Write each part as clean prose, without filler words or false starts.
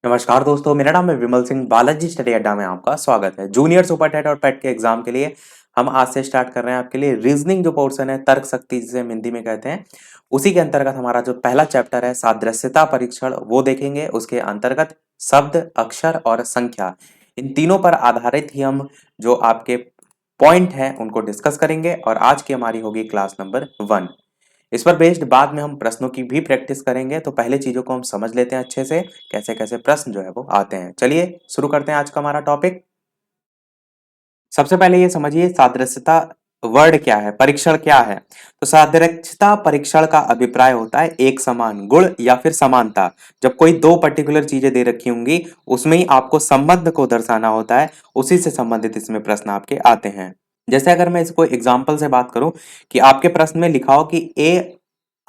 नमस्कार दोस्तों, मेरा नाम है विमल सिंह। बालाजी स्टडी अड्डा में आपका स्वागत है। जूनियर सुपर टेट और पेट के एग्जाम के लिए हम आज से स्टार्ट कर रहे हैं आपके लिए रीजनिंग जो पोर्शन है, तर्क शक्ति जिसे हम हिंदी में कहते हैं। उसी के अंतर्गत हमारा जो पहला चैप्टर है सादृश्यता परीक्षण वो देखेंगे। उसके अंतर्गत शब्द, अक्षर और संख्या, इन तीनों पर आधारित ही हम जो आपके पॉइंट हैं उनको डिस्कस करेंगे। और आज की हमारी होगी क्लास नंबर 1। इस पर बेस्ड बाद में हम प्रश्नों की भी प्रैक्टिस करेंगे। तो पहले चीजों को हम समझ लेते हैं अच्छे से, कैसे कैसे प्रश्न जो है वो आते हैं। चलिए शुरू करते हैं आज का हमारा टॉपिक। सबसे पहले ये समझिए सादृश्यता वर्ड क्या है, परीक्षण क्या है। तो सादृश्यता परीक्षण का अभिप्राय होता है एक समान गुण या फिर समानता। जब कोई दो पर्टिकुलर चीजें दे रखी होंगी उसमें ही आपको संबंध को दर्शाना होता है, उसी से संबंधित इसमें प्रश्न आपके आते हैं। जैसे अगर मैं इसको एग्जाम्पल से बात करूं कि आपके प्रश्न में लिखा हो कि ए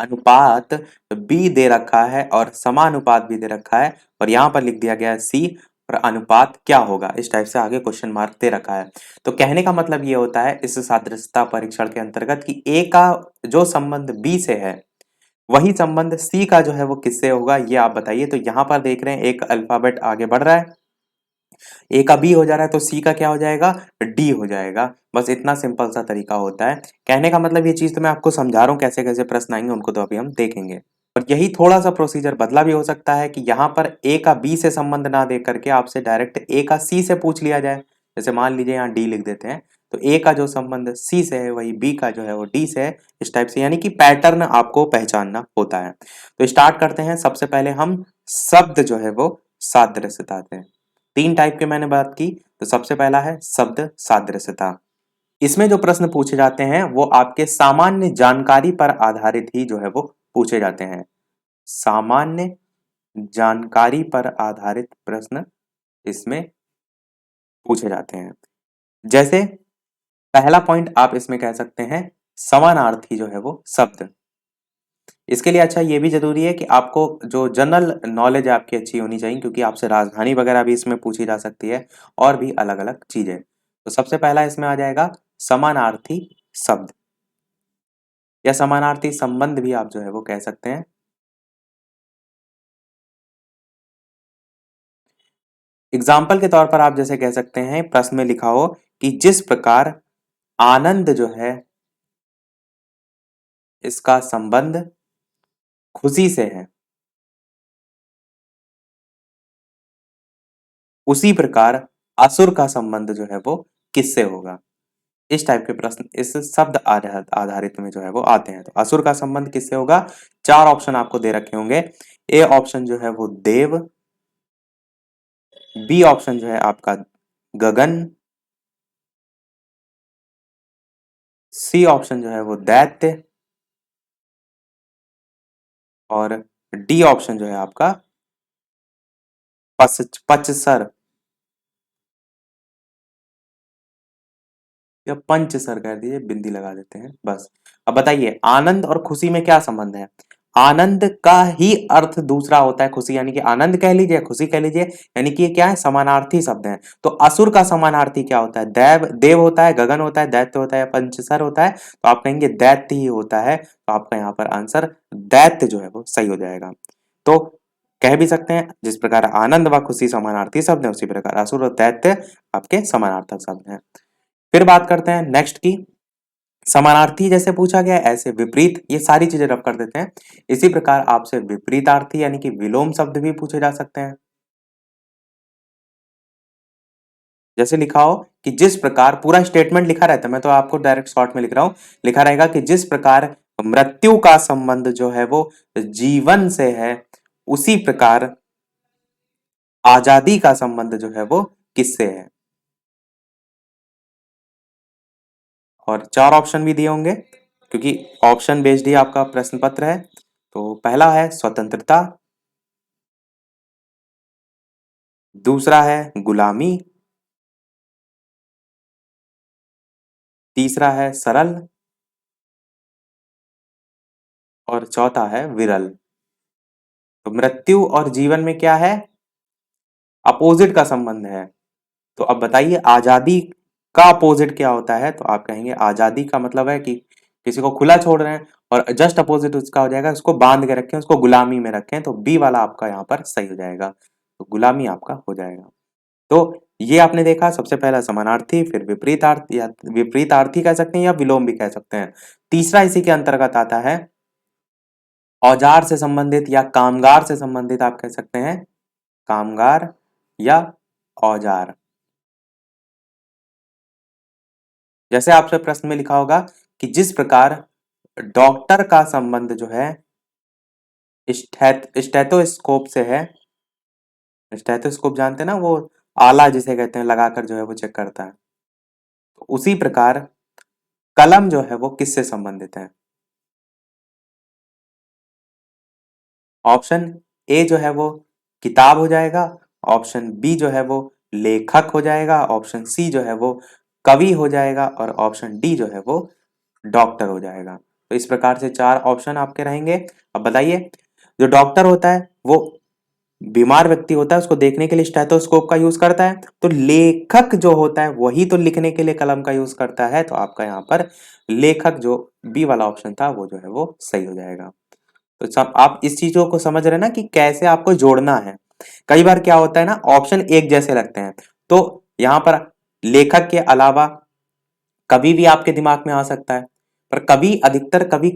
अनुपात बी दे रखा है और समानुपात भी दे रखा है, और यहाँ पर लिख दिया गया है सी, और अनुपात क्या होगा, इस टाइप से आगे क्वेश्चन मार्क दे रखा है। तो कहने का मतलब ये होता है इस सादृश्यता परीक्षण के अंतर्गत कि ए का जो संबंध बी से है वही संबंध सी का जो है वो किससे होगा, ये आप बताइए। तो यहाँ पर देख रहे हैं एक अल्फाबेट आगे बढ़ रहा है, ए का बी हो जा रहा है तो सी का क्या हो जाएगा, डी हो जाएगा। बस इतना सिंपल सा तरीका होता है कहने का मतलब। ये चीज तो मैं आपको समझा रहा हूँ कैसे कैसे प्रश्न आएंगे, उनको तो अभी हम देखेंगे। और यही थोड़ा सा प्रोसीजर बदला भी हो सकता है कि यहाँ पर ए का बी से संबंध ना दे करके आपसे डायरेक्ट ए का सी से पूछ लिया जाए। जैसे मान लीजिए यहाँ डी लिख देते हैं, तो ए का जो संबंध सी से है वही बी का जो है वो डी से है, इस टाइप से। यानी कि पैटर्न आपको पहचानना होता है। तो स्टार्ट करते हैं। सबसे पहले हम शब्द जो है वो सादृश्यता थे, तीन टाइप के मैंने बात की। तो सबसे पहला है शब्द सादृश्यता। इसमें जो प्रश्न पूछे जाते हैं वो आपके सामान्य जानकारी पर आधारित ही जो है वो पूछे जाते हैं। सामान्य जानकारी पर आधारित प्रश्न इसमें पूछे जाते हैं। जैसे पहला पॉइंट आप इसमें कह सकते हैं समानार्थी जो है वो शब्द। इसके लिए अच्छा ये भी जरूरी है कि आपको जो जनरल नॉलेज आपकी अच्छी होनी चाहिए, क्योंकि आपसे राजधानी वगैरह भी इसमें पूछी जा सकती है और भी अलग अलग चीजें। तो सबसे पहला इसमें आ जाएगा समानार्थी शब्द, या समानार्थी संबंध भी आप जो है वो कह सकते हैं। एग्जाम्पल के तौर पर आप जैसे कह सकते हैं, प्रश्न में लिखा हो कि जिस प्रकार आनंद जो है इसका संबंध खुशी से है, उसी प्रकार असुर का संबंध जो है वो किससे होगा। इस टाइप के प्रश्न इस शब्द आधारित में जो है वो आते हैं। तो असुर का संबंध किससे होगा, चार ऑप्शन आपको दे रखे होंगे। ए ऑप्शन जो है वो देव, बी ऑप्शन जो है आपका गगन, सी ऑप्शन जो है वो दैत्य, और डी ऑप्शन जो है आपका पचसर या पंचसर कह दीजिए, बिंदी लगा देते हैं बस। अब बताइए आनंद और खुशी में क्या संबंध है। आनंद का ही अर्थ दूसरा होता है खुशी, यानी कि आनंद कह लीजिए खुशी कह लीजिए, यानी कि ये क्या है, समानार्थी शब्द हैं। तो असुर का समानार्थी क्या होता है, देव होता है, गगन होता है, दैत्य होता है या पंचसर होता है। तो आप कहेंगे दैत्य ही होता है। तो आपका यहाँ पर आंसर दैत्य जो है वो सही हो जाएगा। तो कह भी सकते हैं जिस प्रकार आनंद व खुशी समानार्थी शब्द है, उसी प्रकार असुर और दैत्य आपके समानार्थक शब्द हैं। फिर बात करते हैं नेक्स्ट की। समानार्थी जैसे पूछा गया है, ऐसे विपरीत, ये सारी चीजें रब कर देते हैं। इसी प्रकार आपसे विपरीतार्थी यानी कि विलोम शब्द भी पूछे जा सकते हैं। जैसे लिखा हो कि जिस प्रकार, पूरा स्टेटमेंट लिखा रहता है, मैं तो आपको डायरेक्ट शॉर्ट में लिख रहा हूं, लिखा रहेगा कि जिस प्रकार मृत्यु का संबंध जो है वो जीवन से है, उसी प्रकार आजादी का संबंध जो है वो किससे है। और चार ऑप्शन भी दिए होंगे क्योंकि ऑप्शन बेस्ड ही आपका प्रश्न पत्र है। तो पहला है स्वतंत्रता, दूसरा है गुलामी, तीसरा है सरल, और चौथा है विरल। तो मृत्यु और जीवन में क्या है, अपोजिट का संबंध है। तो अब बताइए आजादी का अपोजिट क्या होता है। तो आप कहेंगे आजादी का मतलब है कि किसी को खुला छोड़ रहे हैं, और जस्ट अपोजिट उसका हो जाएगा उसको बांध के रखें, उसको गुलामी में रखें। तो बी वाला आपका यहाँ पर सही हो जाएगा। तो तो गुलामी आपका हो जाएगा। तो ये आपने देखा सबसे पहला समानार्थी, फिर विपरीतार्थी या विपरीतार्थी कह सकते हैं या विलोम भी कह सकते हैं। तीसरा इसी के अंतर्गत आता है औजार से संबंधित या कामगार से संबंधित, आप कह सकते हैं कामगार या औजार। जैसे आपसे प्रश्न में लिखा होगा कि जिस प्रकार डॉक्टर का संबंध जो है स्टेथोस्कोप से है, स्टेथोस्कोप जानते हैं ना, वो आला जिसे कहते हैं लगाकर जो है वो चेक करता है, तो उसी प्रकार कलम जो है वो किससे संबंधित है? ऑप्शन ए जो है वो किताब हो जाएगा, ऑप्शन बी जो है वो लेखक हो जाएगा, ऑप्शन सी जो है वो कवि हो जाएगा और ऑप्शन डी जो है वो डॉक्टर हो जाएगा। तो इस प्रकार से चार ऑप्शन आपके रहेंगे। अब बताइए, जो डॉक्टर होता है वो बीमार व्यक्ति होता है, उसको देखने के लिए स्टेथोस्कोप का यूज करता है, तो लेखक जो होता है वही तो लिखने के लिए कलम का यूज करता है, तो आपका यहाँ पर लेखक जो बी वाला ऑप्शन था वो जो है वो सही हो जाएगा। तो सब आप इस चीजों को समझ रहे हैं ना कि कैसे आपको जोड़ना है। कई बार क्या होता है ना, ऑप्शन एक जैसे लगते हैं, तो यहाँ पर लेखक के अलावा कवि भी आपके दिमाग में आ सकता है, पर कवि अधिकतर कवि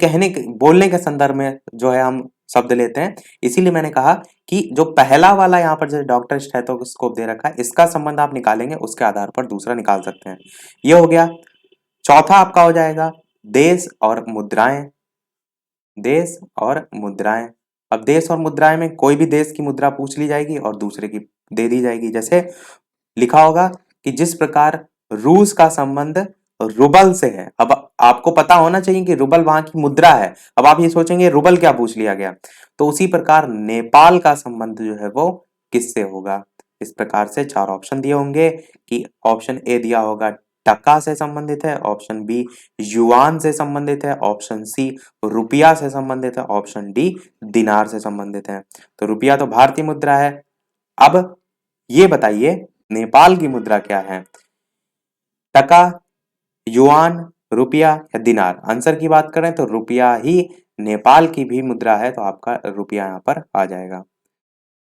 बोलने के संदर्भ में जो है हम शब्द लेते हैं। इसीलिए मैंने कहा कि जो पहला वाला यहाँ पर जो डॉक्टर स्टेथोस्कोप दे रखा है, इसका संबंध आप निकालेंगे, उसके आधार पर दूसरा निकाल सकते हैं। ये हो गया। चौथा आपका हो जाएगा देश और मुद्राएं। देश और मुद्राएं। अब देश और मुद्राएं में कोई भी देश की मुद्रा पूछ ली जाएगी और दूसरे की दे दी जाएगी। जैसे लिखा होगा कि जिस प्रकार रूस का संबंध रुबल से है। अब आपको पता होना चाहिए कि रुबल वहां की मुद्रा है। अब आप ये सोचेंगे रुबल क्या पूछ लिया गया, तो उसी प्रकार नेपाल का संबंध जो है वो किससे होगा। इस प्रकार से चार ऑप्शन दिए होंगे कि ऑप्शन ए दिया होगा टका से संबंधित है, ऑप्शन बी युआन से संबंधित है, ऑप्शन सी रुपया से संबंधित है, ऑप्शन डी दिनार से संबंधित है। तो रुपया तो भारतीय मुद्रा है। अब ये बताइए नेपाल की मुद्रा क्या है? टका, युआन, रुपया या दिनार? आंसर की बात करें तो रुपया ही नेपाल की भी मुद्रा है, तो आपका रुपया यहां पर आ जाएगा।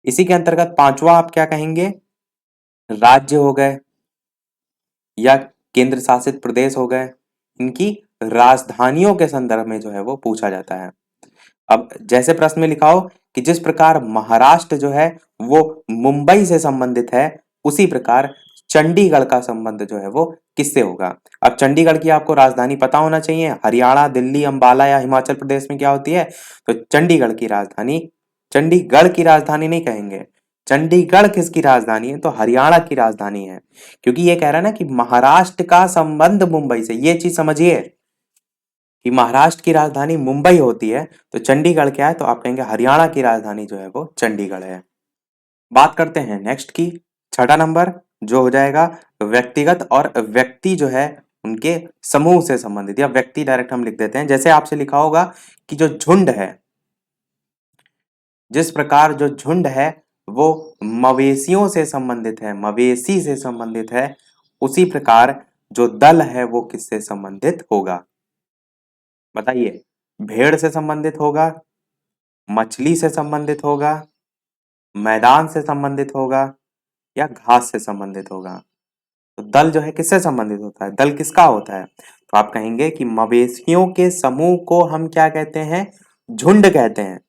इसी के अंतर्गत पांचवा आप क्या कहेंगे? राज्य हो गए या केंद्र शासित प्रदेश हो गए, इनकी राजधानियों के संदर्भ में जो है वो पूछा जाता है। अब जैसे प्रश्न में लिखा हो कि जिस प्रकार महाराष्ट्र जो है वो मुंबई से संबंधित है, उसी प्रकार चंडीगढ़ का संबंध जो है वो किससे होगा। अब चंडीगढ़ की आपको राजधानी पता होना चाहिए। हरियाणा, दिल्ली, अंबाला या हिमाचल प्रदेश में क्या होती है? तो चंडीगढ़ की राजधानी, चंडीगढ़ की राजधानी नहीं कहेंगे, चंडीगढ़ किसकी राजधानी है? तो हरियाणा की राजधानी है। क्योंकि ये कह रहा है ना कि महाराष्ट्र का संबंध मुंबई से, ये चीज समझिए कि महाराष्ट्र की राजधानी मुंबई होती है, तो चंडीगढ़ क्या है? तो आप कहेंगे हरियाणा की राजधानी जो है वो चंडीगढ़ है। बात करते हैं नेक्स्ट की, छठा नंबर जो हो जाएगा व्यक्तिगत और व्यक्ति जो है उनके समूह से संबंधित, या व्यक्ति डायरेक्ट हम लिख देते हैं। जैसे आपसे लिखा होगा कि जो झुंड है, जिस प्रकार जो झुंड है वो मवेशियों से संबंधित है, मवेशी से संबंधित है, उसी प्रकार जो दल है वो किससे संबंधित होगा? बताइए, भेड़ से संबंधित होगा, मछली से संबंधित होगा, मैदान से संबंधित होगा या घास से संबंधित होगा? तो दल जो है किससे संबंधित होता है? दल किसका होता है? तो आप कहेंगे कि मवेशियों के समूह को हम क्या कहते हैं? झुंड कहते हैं।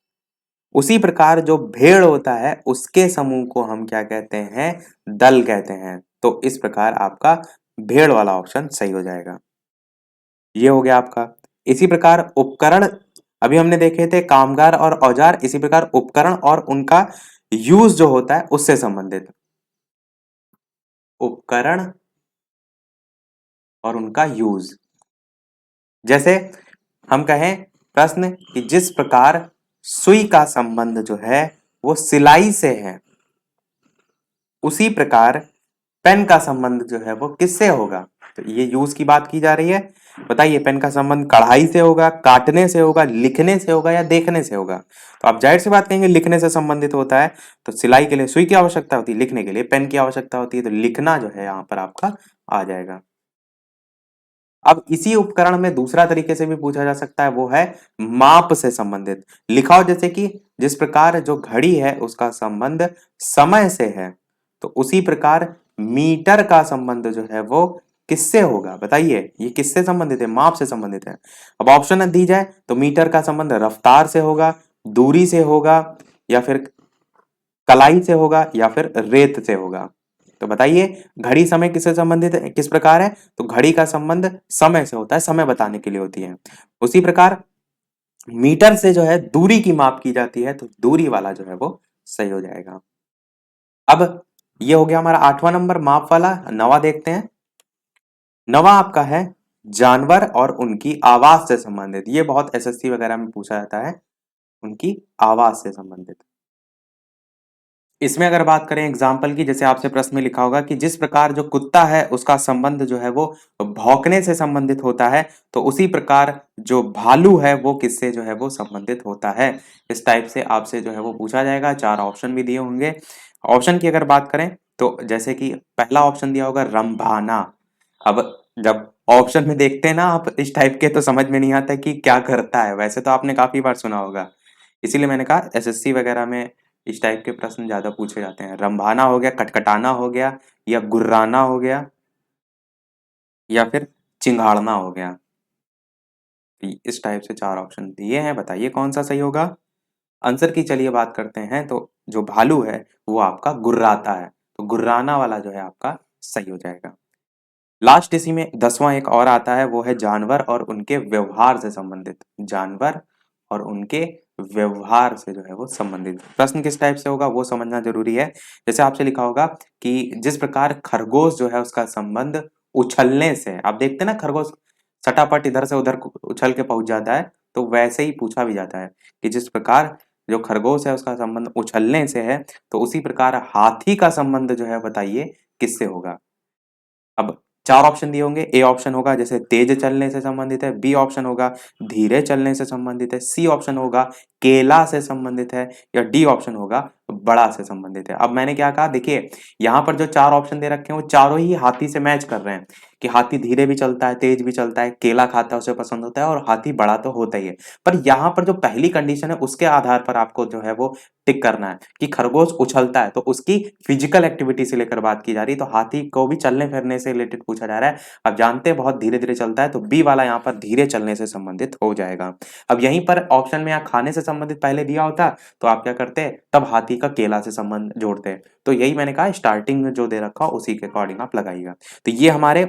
उसी प्रकार जो भेड़ होता है उसके समूह को हम क्या कहते हैं? दल कहते हैं। तो इस प्रकार आपका भेड़ वाला ऑप्शन सही हो जाएगा। ये हो गया आपका। इसी प्रकार उपकरण, अभी हमने देखे थे कामगार और औजार, इसी प्रकार उपकरण और उनका यूज जो होता है उससे संबंधित। उपकरण और उनका यूज, जैसे हम कहें प्रश्न कि जिस प्रकार सुई का संबंध जो है वो सिलाई से है, उसी प्रकार पेन का संबंध जो है वो किससे होगा? तो ये यूज की बात की जा रही है। बताइए, पेन का संबंध कढ़ाई से होगा, काटने से होगा, लिखने से होगा या देखने से होगा? तो आप जाहिर सी बात कहेंगे लिखने से संबंधित होता है। तो सिलाई के लिए सुई की आवश्यकता होती है, लिखने के लिए पेन की आवश्यकता होती है, तो लिखना जो है यहाँ पर आपका आ जाएगा। अब इसी उपकरण में दूसरा तरीके से भी पूछा जा सकता है, वो है माप से संबंधित। लिखा हो जैसे कि जिस प्रकार जो घड़ी है उसका संबंध समय से है, तो उसी प्रकार मीटर का संबंध जो है वो किससे होगा? बताइए, ये किससे संबंधित है? माप से संबंधित है। अब ऑप्शन दी जाए तो मीटर का संबंध रफ्तार से होगा, दूरी से होगा, या फिर कलाई से होगा, या फिर रेत से होगा। तो बताइए, घड़ी समय किससे संबंधित है, किस प्रकार है? तो घड़ी का संबंध समय से होता है, समय बताने के लिए होती है। उसी प्रकार मीटर से जो है दूरी की माप की जाती है, तो दूरी वाला जो है वो सही हो जाएगा। अब ये हो गया हमारा 8वां नंबर माप वाला। 9वां देखते हैं। 9वां आपका है जानवर और उनकी आवाज से संबंधित। ये बहुत एसएससी वगैरह में पूछा जाता है, उनकी आवाज से संबंधित। इसमें अगर बात करें एग्जाम्पल की, जैसे आपसे प्रश्न में लिखा होगा कि जिस प्रकार जो कुत्ता है उसका संबंध जो है वो भौंकने से संबंधित होता है, तो उसी प्रकार जो भालू है वो किससे जो है वो संबंधित होता है। इस टाइप से आपसे जो है वो पूछा जाएगा। 4 ऑप्शन भी दिए होंगे। ऑप्शन की अगर बात करें तो जैसे कि पहला ऑप्शन दिया होगा रंभाना। अब जब ऑप्शन में देखते हैं ना आप इस टाइप के, तो समझ में नहीं आता कि क्या करता है। वैसे तो आपने काफी बार सुना होगा, इसीलिए मैंने कहा एसएससी वगैरह में इस टाइप के प्रश्न ज्यादा पूछे जाते हैं। रंभाना हो गया, कटकटाना हो गया, या गुर्राना हो गया, या फिर चिंगाड़ना हो गया। इस टाइप से 4 ऑप्शन दिए हैं, बताइए कौन सा सही होगा। आंसर की चलिए बात करते हैं, तो जो भालू है वो आपका गुर्राता है, तो गुर्राना वाला जो है आपका सही हो जाएगा। लास्ट इसी में 10वां एक और आता है, वो है जानवर और उनके व्यवहार से संबंधित। जानवर और उनके व्यवहार से जो है वो संबंधित। प्रश्न किस टाइप से होगा वो समझना जरूरी है। जैसे आपसे लिखा होगा कि जिस प्रकार खरगोश जो है उसका संबंध उछलने से, आप देखते हैं ना खरगोश सटापट इधर से उधर उछल के पहुंच जाता है, तो वैसे ही पूछा भी जाता है कि जिस प्रकार जो खरगोश है उसका संबंध उछलने से है, तो उसी प्रकार हाथी का संबंध जो है बताइए किससे होगा। अब 4 ऑप्शन दिए होंगे। ए ऑप्शन होगा जैसे तेज चलने से संबंधित है, बी ऑप्शन होगा धीरे चलने से संबंधित है, सी ऑप्शन होगा केला से संबंधित है, या डी ऑप्शन होगा बड़ा से संबंधित है। अब मैंने क्या कहा, देखिए यहाँ पर जो 4 ऑप्शन दे रखे हैं वो चारों ही हाथी से मैच कर रहे हैं कि हाथी धीरे भी चलता है, तेज भी चलता है, केला खाता है उसे पसंद होता है, और हाथी बड़ा तो होता ही है। पर यहाँ पर जो पहली कंडीशन है उसके आधार पर आपको जो है वो टिक करना है कि खरगोश उछलता है, तो उसकी फिजिकल एक्टिविटी से लेकर बात की जा रही है, तो हाथी को भी चलने फिरने से रिलेटेड पूछा जा रहा है। अब जानते हैं बहुत धीरे धीरे चलता है, तो बी वाला यहाँ पर धीरे चलने से संबंधित हो जाएगा। अब यहीं पर ऑप्शन में यहाँ खाने से संबंधित पहले दिया होता तो आप क्या करते, तब हाथी का केला से संबंध जोड़ते। तो यही मैंने कहा स्टार्टिंग में जो दे रखा उसी के अकॉर्डिंग आप लगाइएगा। तो ये हमारे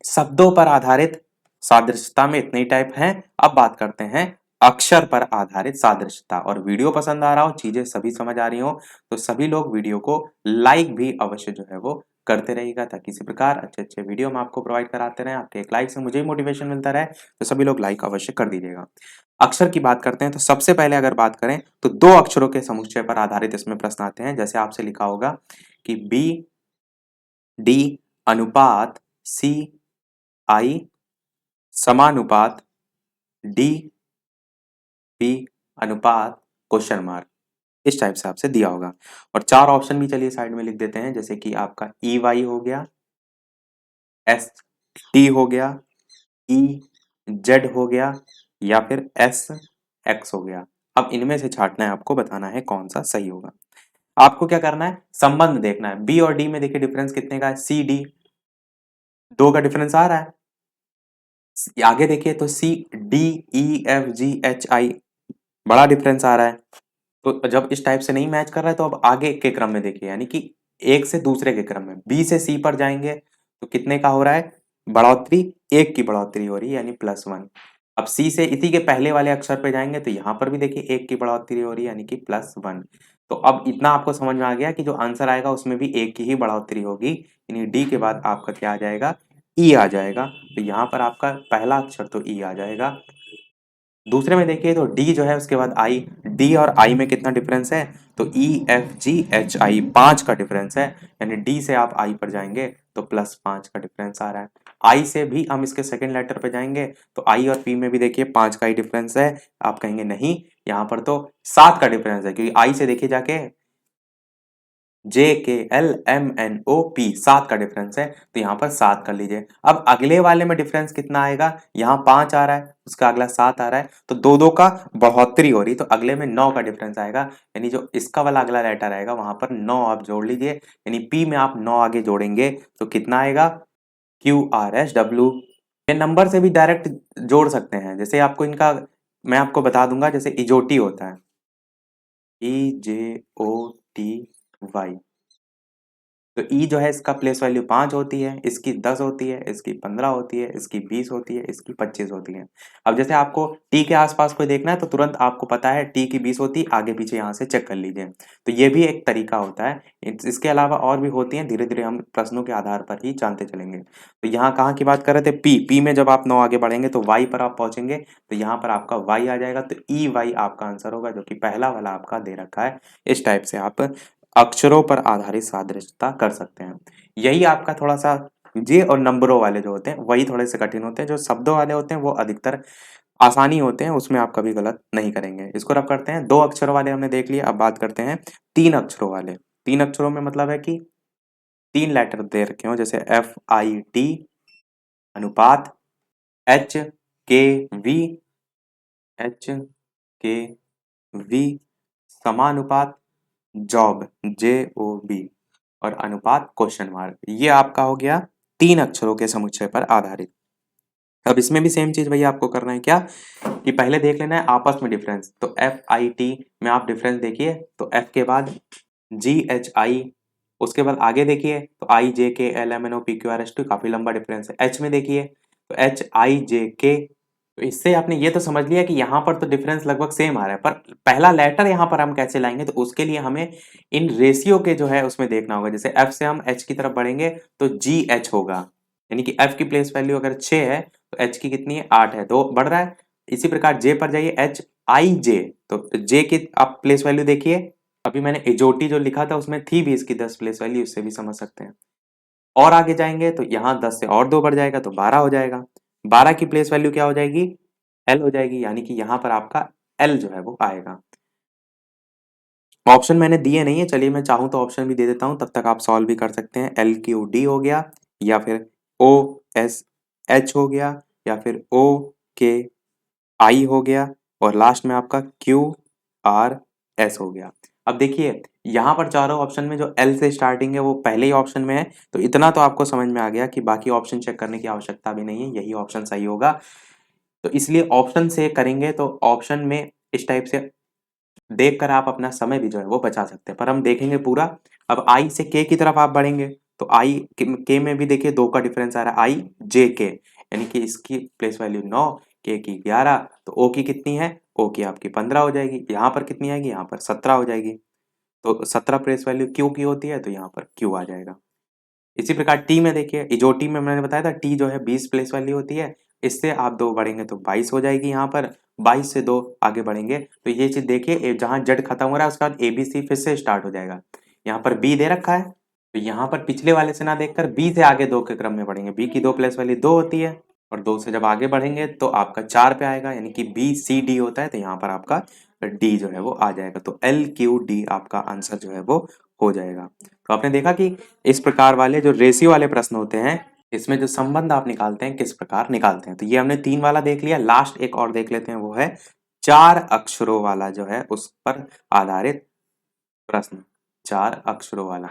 शब्दों पर आधारित सादृश्यता में इतने टाइप हैं। अब बात करते हैं अक्षर पर आधारित सादृश्यता। और वीडियो पसंद आ रहा हो, चीजें सभी समझ आ रही हो, तो सभी लोग वीडियो को लाइक भी अवश्य जो है वो करते रहिएगा, ताकि इसी प्रकार अच्छे अच्छे वीडियो हम आपको प्रोवाइड कराते रहें। आपके एक लाइक से मुझे भी मोटिवेशन मिलता रहे, तो सभी लोग लाइक अवश्य कर दीजिएगा। अक्षर की बात करते हैं, तो सबसे पहले अगर बात करें तो 2 अक्षरों के समुच्चय पर आधारित इसमें प्रश्न आते हैं। जैसे आपसे लिखा होगा कि बी डी अनुपात सी आई समानुपात डी पी अनुपात क्वेश्चन मार्क, इस टाइप से आपसे दिया होगा। और 4 ऑप्शन भी चलिए साइड में लिख देते हैं, जैसे कि आपका ई वाई हो गया, एस टी हो गया, ई जेड हो गया, या फिर एस एक्स हो गया। अब इनमें से छांटना है आपको, बताना है कौन सा सही होगा। आपको क्या करना है, संबंध देखना है। बी और डी में देखिए डिफरेंस कितने का है, सी डी 2 का डिफरेंस आ रहा है। आगे देखिए तो C D E F G H I बड़ा डिफरेंस आ रहा है। तो जब इस टाइप से नहीं मैच कर रहा है, तो अब आगे के क्रम में देखिए, यानी कि एक से दूसरे के क्रम में बी से सी पर जाएंगे तो कितने का हो रहा है, बढ़ोतरी, एक की बढ़ोतरी हो रही है, यानी +1। अब सी से इसी के पहले वाले अक्षर पे जाएंगे तो यहाँ पर भी देखिए एक की बढ़ोतरी हो रही है, यानी कि +1। तो अब इतना आपको समझ में आ गया कि जो आंसर आएगा उसमें भी एक की ही बढ़ोतरी होगी, यानी डी के बाद आपका क्या आ जाएगा, ई आ जाएगा। तो यहाँ पर आपका पहला अक्षर तो ई आ जाएगा। दूसरे में देखिए तो डी जो है उसके बाद आई, डी और आई में कितना डिफरेंस है, तो ई एफ जी एच आई 5 का डिफरेंस है, यानी डी से आप आई पर जाएंगे तो +5 का डिफरेंस आ रहा है। आई से भी हम इसके सेकंड लेटर पे जाएंगे तो आई और पी में भी देखिए 5 का ही डिफरेंस है। आप कहेंगे नहीं, यहाँ पर तो 7 का डिफरेंस है, क्योंकि आई से देखिए जाके JKLMNOP 7 का डिफरेंस है, तो यहाँ पर 7 कर लीजिए। अब अगले वाले में डिफरेंस कितना आएगा, यहाँ 5 आ रहा है, उसका अगला 7 आ रहा है, तो दो दो का बढ़ोतरी हो रही, तो अगले में 9 का डिफरेंस आएगा, यानी जो इसका वाला अगला लेटर आएगा वहां पर 9 आप जोड़ लीजिए, यानी P में आप 9 आगे जोड़ेंगे तो कितना आएगा, QRSW। ये नंबर से भी डायरेक्ट जोड़ सकते हैं, जैसे आपको इनका मैं आपको बता दूंगा, जैसे इजोटी होता है, EJOTY, तो ई जो है इसका प्लेस वैल्यू 5 होती है, इसकी 10 होती है, इसकी 15 होती है, इसकी 20 होती है, इसकी 25 होती है। अब जैसे आपको टी के आसपास कोई देखना है तो तुरंत आपको पता है टी की 20 होती है, आगे पीछे यहाँ से चेक कर लीजिए। तो ये भी एक तरीका होता है। इसके अलावा और भी होती हैं, धीरे धीरे हम प्रश्नों के आधार पर ही जानते चलेंगे। तो यहाँ कहाँ की बात कर रहे थे, पी में जब आप 9 आगे बढ़ेंगे तो वाई पर आप पहुंचेंगे, तो यहाँ पर आपका वाई आ जाएगा, तो ई वाई आपका आंसर होगा, जो कि पहला वाला आपका दे रखा है। इस टाइप से आप अक्षरों पर आधारित सादृश्यता कर सकते हैं। यही आपका थोड़ा सा जे और नंबरों वाले जो होते हैं वही थोड़े से कठिन होते हैं, जो शब्दों वाले होते हैं वो अधिकतर आसानी होते हैं, उसमें आप कभी गलत नहीं करेंगे। इसको रब करते हैं, 2 अक्षरों वाले हमने देख लिया, अब बात करते हैं 3 अक्षरों वाले। 3 अक्षरों में मतलब है कि 3 लेटर दे रखे हो, जैसे FIT, अनुपात, HKV, HKV, समानुपात, JOB और अनुपात क्वेश्चन मार्क। ये आपका हो गया 3 अक्षरों के समुच्चय पर आधारित। अब इसमें भी सेम चीज भैया आपको करना है क्या, कि पहले देख लेना है आपस में डिफरेंस। तो FIT में आप डिफरेंस देखिए, तो F के बाद GHI, उसके बाद आगे देखिए तो IJKLMNOPQRST, काफी लंबा डिफरेंस है। H में देखिए तो HIJK, तो इससे आपने ये तो समझ लिया कि यहाँ पर तो डिफरेंस लगभग सेम आ रहा है, पर पहला लेटर यहाँ पर हम कैसे लाएंगे, तो उसके लिए हमें इन रेशियो के जो है उसमें देखना होगा। जैसे F से हम H की तरफ बढ़ेंगे तो GH होगा, यानी कि F की प्लेस वैल्यू अगर 6 है तो H की कितनी है, 8 है, तो बढ़ रहा है। इसी प्रकार J पर जाइए, HIJ, तो J की आप प्लेस वैल्यू देखिए, अभी मैंने एजोटी जो लिखा था उसमें थी भी इसकी 10 प्लेस वैल्यू, इससे भी समझ सकते हैं। और आगे जाएंगे तो यहाँ 10 से और 2 बढ़ जाएगा तो 12 हो जाएगा। 12 की प्लेस वैल्यू क्या हो जाएगी, L हो जाएगी, यानी कि यहाँ पर आपका L जो है वो आएगा। ऑप्शन मैंने दिए नहीं है, चलिए मैं चाहूँ तो ऑप्शन भी दे देता हूँ, तब तक आप सॉल्व भी कर सकते हैं। LQD हो गया, या फिर OSH हो गया, या फिर OKI हो गया, और लास्ट में आपका QRS हो गया। अब देखिए यहाँ पर चारों ऑप्शन में जो L से स्टार्टिंग है वो पहले ही ऑप्शन में है, तो इतना तो आपको समझ में आ गया कि बाकी ऑप्शन चेक करने की आवश्यकता भी नहीं है, यही ऑप्शन सही होगा। तो इसलिए ऑप्शन से करेंगे तो ऑप्शन में इस टाइप से देखकर आप अपना समय भी जो है वो बचा सकते हैं, पर हम देखेंगे पूरा। अब आई से के की तरफ आप बढ़ेंगे तो आई के में भी देखिए 2 का डिफरेंस आ रहा है, आई जे के, यानी कि इसकी प्लेस वैल्यू 9, के की 11, तो ओ की कितनी है, ओ की आपकी 15 हो जाएगी, यहाँ पर कितनी आएगी, यहाँ पर 17 हो जाएगी, तो 17 प्लेस वैल्यू क्यू की होती है, तो यहाँ पर क्यू आ जाएगा। इसी प्रकार टी में देखिए, जो टी में मैंने बताया था, टी जो है 20 प्लेस वैल्यू होती है, इससे आप 2 बढ़ेंगे तो 22 हो जाएगी, यहाँ पर 22 से 2 आगे बढ़ेंगे तो ये चीज देखिए, जहां जेड खत्म हो रहा है उसके बाद एबीसी फिर से स्टार्ट हो जाएगा। यहाँ पर बी दे रखा है, तो यहाँ पर पिछले वाले से ना देखकर बी से आगे 2 के क्रम में बढ़ेंगे। बी की 2 प्लेस वैल्यू 2 होती है, और 2 से जब आगे बढ़ेंगे तो आपका 4 पे आएगा, यानी कि बी सी डी होता है, तो यहाँ पर आपका डी जो है वो आ जाएगा, तो LQD आपका आंसर जो है वो हो जाएगा। तो आपने देखा कि इस प्रकार वाले जो रेशियो वाले प्रश्न होते हैं, इसमें जो संबंध आप निकालते हैं किस प्रकार निकालते हैं। तो ये हमने 3 वाला देख लिया, लास्ट एक और देख लेते हैं, वो है 4 अक्षरों वाला जो है उस पर आधारित प्रश्न। 4 अक्षरों वाला,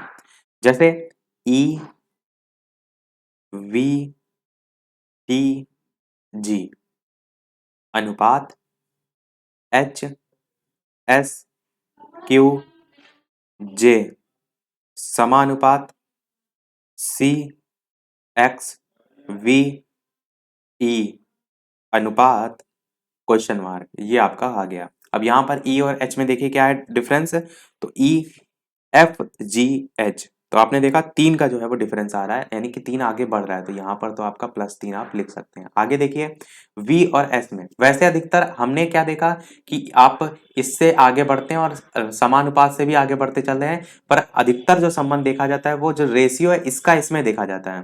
जैसे EVTG, अनुपात HSQJ, समानुपात CXVE, अनुपात क्वेश्चन मार्क, ये आपका आ गया। अब यहाँ पर E और H में देखिए क्या है डिफरेंस, तो EFGH, तो आपने देखा 3 का जो है वो डिफरेंस आ रहा है, यानी कि 3 आगे बढ़ रहा है, तो यहाँ पर तो आपका +3 आप लिख सकते हैं। आगे देखिए V और S में, वैसे अधिकतर हमने क्या देखा कि आप इससे आगे बढ़ते हैं और समानुपात से भी आगे बढ़ते चल रहे हैं, पर अधिकतर जो संबंध देखा जाता है वो जो रेशियो है इसका इसमें देखा जाता है।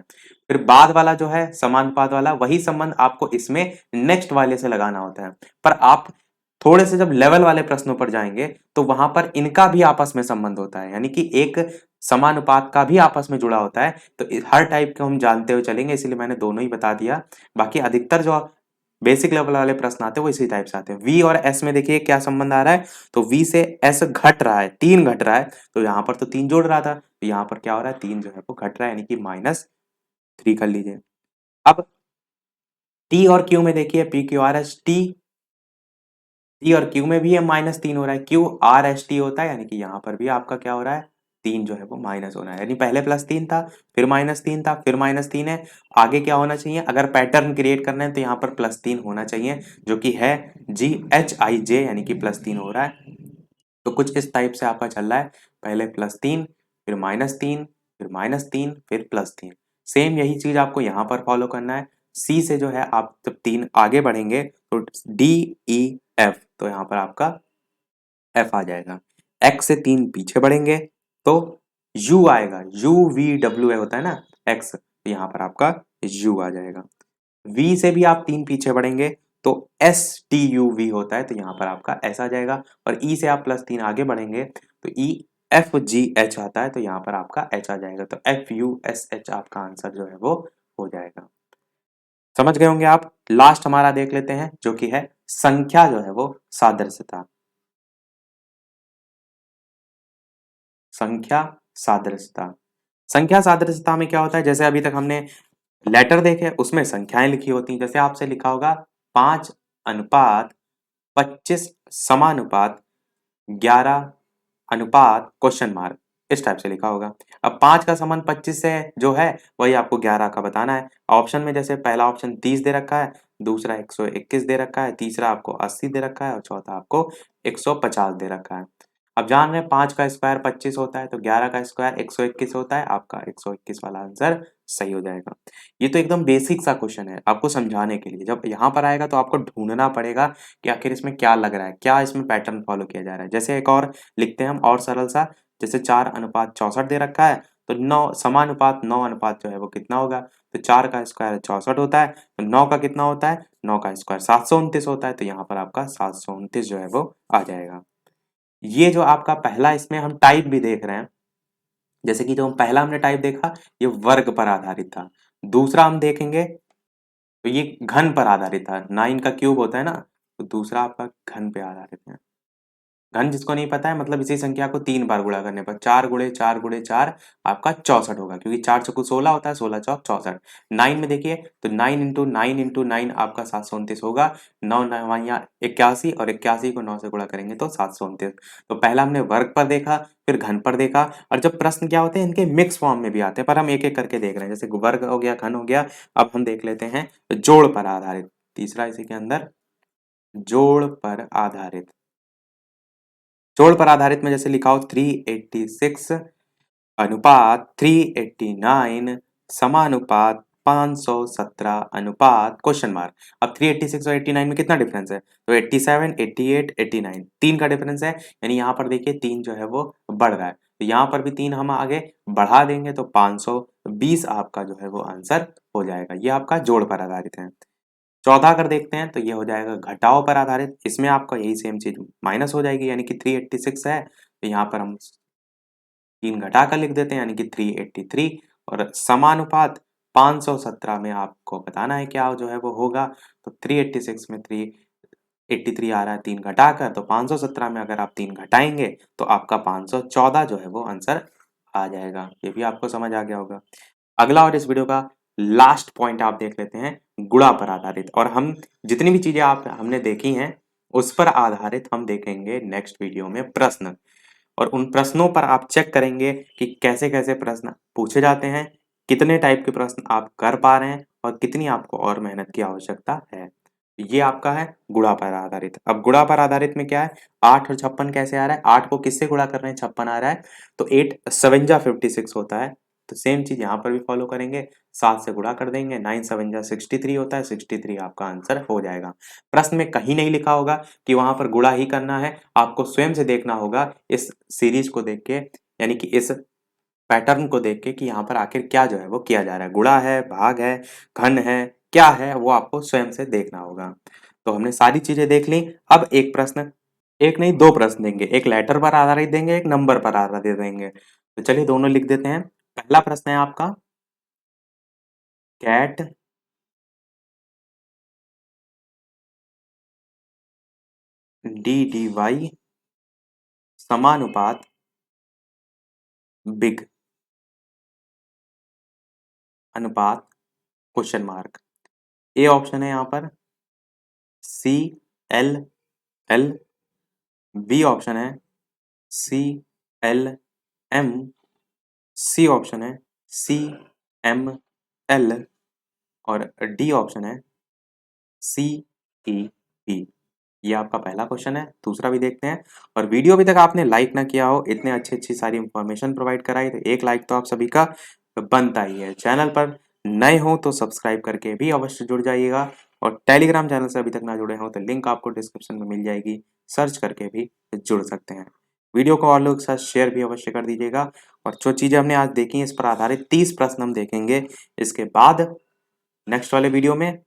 फिर बाद वाला जो है समानुपात वाला, वही संबंध आपको इसमें नेक्स्ट वाले से लगाना होता है। पर आप थोड़े से जब लेवल वाले प्रश्नों पर जाएंगे तो वहां पर इनका भी आपस में संबंध होता है, यानी कि एक समानुपात का भी आपस में जुड़ा होता है। तो हर टाइप को हम जानते हुए चलेंगे, इसलिए मैंने दोनों ही बता दिया। बाकी अधिकतर जो बेसिक लेवल वाले प्रश्न आते हैं वो इसी टाइप से आते हैं। वी और एस में देखिए क्या संबंध आ रहा है, तो वी से एस घट रहा है, 3 घट रहा है, तो यहाँ पर तो 3 जोड़ रहा था, तो यहाँ पर क्या हो रहा है, 3 जो है वो घट रहा है, यानी कि -3 कर लीजिए। अब टी और क्यू में देखिए, P Q R S T, T और क्यू में भी ये -3 हो रहा है, क्यू आर एस टी होता है, यानी कि यहाँ पर भी आपका क्या हो रहा है, 3 जो है वो माइनस होना है, यानी पहले +3 था, फिर -3 था, फिर -3 है। आगे क्या होना चाहिए, अगर पैटर्न क्रिएट करना है तो यहाँ पर +3 होना चाहिए, जो कि है जी एच आई जे, यानी कि +3 हो रहा है। तो कुछ इस टाइप से आपका चल रहा है, पहले +3, फिर -3, फिर -3, फिर +3। सेम यही चीज आपको यहाँ पर फॉलो करना है। सी से जो है आप जब 3 आगे बढ़ेंगे तो डी ई एफ, तो यहाँ पर आपका एफ आ जाएगा। एक्स से 3 पीछे बढ़ेंगे तो यू आएगा, यू वी डब्ल्यू होता है ना एक्स, तो यहाँ पर आपका यू आ जाएगा। वी से भी आप 3 पीछे बढ़ेंगे तो एस टी यू वी होता है, तो यहाँ पर आपका एस आ जाएगा। और ई से आप +3 आगे बढ़ेंगे तो ई एफ जी एच आता है, तो यहाँ पर आपका एच आ जाएगा। तो एफ यू एस एच आपका आंसर जो है वो हो जाएगा। समझ गए होंगे आप। लास्ट हमारा देख लेते हैं जो कि है संख्या जो है वो सादृश्यता। संख्या सादृश्यता, संख्या सादृश्यता में क्या होता है, जैसे अभी तक हमने लेटर देखे उसमें संख्याएं लिखी होती हैं, जैसे आपसे लिखा होगा 5:25 समानुपात 11 अनुपात क्वेश्चन मार्क, इस टाइप से लिखा होगा। अब 5 का समान 25 से जो है वही आपको 11 का बताना है। ऑप्शन में जैसे पहला ऑप्शन 30 दे रखा है, दूसरा 121 दे रखा है, तीसरा आपको 80 दे रखा है और चौथा आपको 150 दे रखा है। अब जान रहे हैं 5 का स्क्वायर 25 होता है, तो 11 का स्क्वायर 121 होता है, आपका 121 वाला आंसर सही हो जाएगा। ये तो एकदम बेसिक सा क्वेश्चन है आपको समझाने के लिए। जब यहाँ पर आएगा तो आपको ढूंढना पड़ेगा कि आखिर इसमें क्या लग रहा है, क्या इसमें पैटर्न फॉलो किया जा रहा है। जैसे एक और लिखते हैं हम और सरल सा, जैसे 4:64 दे रखा है, तो 9 समानुपात 9 अनुपात जो है वो कितना होगा, तो 4 का स्क्वायर 64 होता है, तो 9 का कितना होता है, 9 का स्क्वायर 729 होता है, तो यहाँ पर आपका 729 जो है वो आ जाएगा। ये जो आपका पहला, इसमें हम टाइप भी देख रहे हैं, जैसे कि जो हम पहला हमने टाइप देखा ये वर्ग पर आधारित था, दूसरा हम देखेंगे तो ये घन पर आधारित था, 9 का क्यूब होता है ना, तो दूसरा आपका घन पे आधारित है। घन जिसको नहीं पता है, मतलब इसी संख्या को 3 बार गुणा करने पर 4 गुणे 4 गुणे 4 आपका 64 होगा, क्योंकि 4 चौको 16 होता है, 16 चौक 64। 9 में देखिए तो 9 इंटू 9 इंटू 9 आपका 729 होगा। 9 9 81 और 81 को 9 से गुणा करेंगे तो 729। तो पहला हमने वर्ग पर देखा, फिर घन पर देखा, और जब प्रश्न क्या होते हैं इनके मिक्स फॉर्म में भी आते हैं, पर हम एक एक करके देख रहे हैं, जैसे वर्ग हो गया, घन हो गया। अब हम देख लेते हैं जोड़ पर आधारित, तीसरा इसी के अंदर जोड़ पर आधारित। जोड़ पर आधारित में जैसे लिखा हो 386 अनुपात 389 समानुपात 517 अनुपात क्वेश्चन मार्क। अब 386 और 89 में कितना डिफरेंस है, तो 87 88 89 3 का डिफरेंस है, यानी यहाँ पर देखिए 3 जो है वो बढ़ रहा है, तो यहाँ पर भी 3 हम आगे बढ़ा देंगे तो 520 आपका जो है वो आंसर हो जाएगा। ये आपका जोड़ पर आधारित है। 14 अगर देखते हैं तो ये हो जाएगा घटाव पर आधारित, इसमें आपका यही सेम चीज माइनस हो जाएगी, यानी कि 386 है तो यहाँ पर हम 3 घटा कर लिख देते हैं, यानी कि 383। और समानुपात 517 में आपको बताना है क्या जो है वो होगा, तो 386 में 383 आ रहा है, 3 घटाकर, तो 517 में अगर आप 3 घटाएंगे तो आपका 514 जो है वो आंसर आ जाएगा। ये भी आपको समझ आ गया होगा। अगला और इस वीडियो का लास्ट पॉइंट आप देख लेते हैं गुणा पर आधारित, और हम जितनी भी चीजें आप हमने देखी हैं उस पर आधारित हम देखेंगे नेक्स्ट वीडियो में प्रश्न, और उन प्रश्नों पर आप चेक करेंगे कि कैसे कैसे प्रश्न पूछे जाते हैं, कितने टाइप के प्रश्न आप कर पा रहे हैं और कितनी आपको और मेहनत की आवश्यकता है। ये आपका है गुणा पर आधारित। अब गुणा पर आधारित में क्या है, 8 और 56 कैसे आ रहा है, 8 को किससे गुणा कर रहे हैं, 56 आ रहा है, तो 8 7 जा 56 होता है, तो सेम चीज यहाँ पर भी फॉलो करेंगे, 7 से गुणा कर देंगे, 9 7 जा 63 होता है, 63 आपका आंसर हो जाएगा। प्रश्न में कहीं नहीं लिखा होगा कि वहां पर गुणा ही करना है, आपको स्वयं से देखना होगा इस सीरीज को देख के, यानी कि इस पैटर्न को देख के कि यहाँ पर आखिर क्या जो है वो किया जा रहा है, गुणा है, भाग है, घन है, क्या है, वो आपको स्वयं से देखना होगा। तो हमने सारी चीजें देख ली। अब एक प्रश्न, एक नहीं 2 प्रश्न देंगे, एक लेटर पर आधारित देंगे, एक नंबर पर आधारित देंगे। तो चलिए दोनों लिख देते हैं। पहला प्रश्न है आपका, कैट DDY समानुपात बिग अनुपात क्वेश्चन मार्क। ए ऑप्शन है यहाँ पर CL, बी ऑप्शन है CLM, सी ऑप्शन है CML और डी ऑप्शन है CEP। ये आपका पहला क्वेश्चन है। दूसरा भी देखते हैं। और वीडियो अभी तक आपने लाइक ना किया हो, इतने अच्छी सारी इंफॉर्मेशन प्रोवाइड कराई, तो एक लाइक तो आप सभी का बनता ही है। चैनल पर नए हो तो सब्सक्राइब करके भी अवश्य जुड़ जाइएगा, और टेलीग्राम चैनल से अभी तक ना जुड़े हो तो लिंक आपको डिस्क्रिप्शन में मिल जाएगी, सर्च करके भी जुड़ सकते हैं। वीडियो को और लोगों के साथ शेयर भी अवश्य कर दीजिएगा। और जो चीज़ें हमने आज देखी इस पर आधारित 30 प्रश्न हम देखेंगे इसके बाद नेक्स्ट वाले वीडियो में।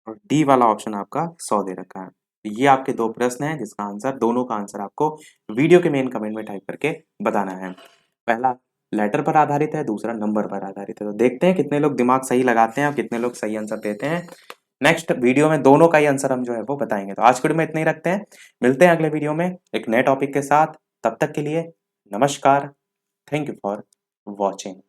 और डी वाला ऑप्शन आपका 100 दे रखा है। तो ये आपके 2 प्रश्न हैं जिसका आंसर, दोनों का आंसर आपको वीडियो के मेन कमेंट में टाइप करके बताना है। पहला लेटर पर आधारित है, दूसरा नंबर पर आधारित है। तो देखते हैं कितने लोग दिमाग सही लगाते हैं और कितने लोग सही आंसर देते हैं। नेक्स्ट वीडियो में दोनों का ही आंसर हम जो है वो बताएंगे। तो आज के वीडियो में इतना ही रखते हैं, मिलते हैं अगले वीडियो में एक नए टॉपिक के साथ। तब तक के लिए नमस्कार। Thank you for watching.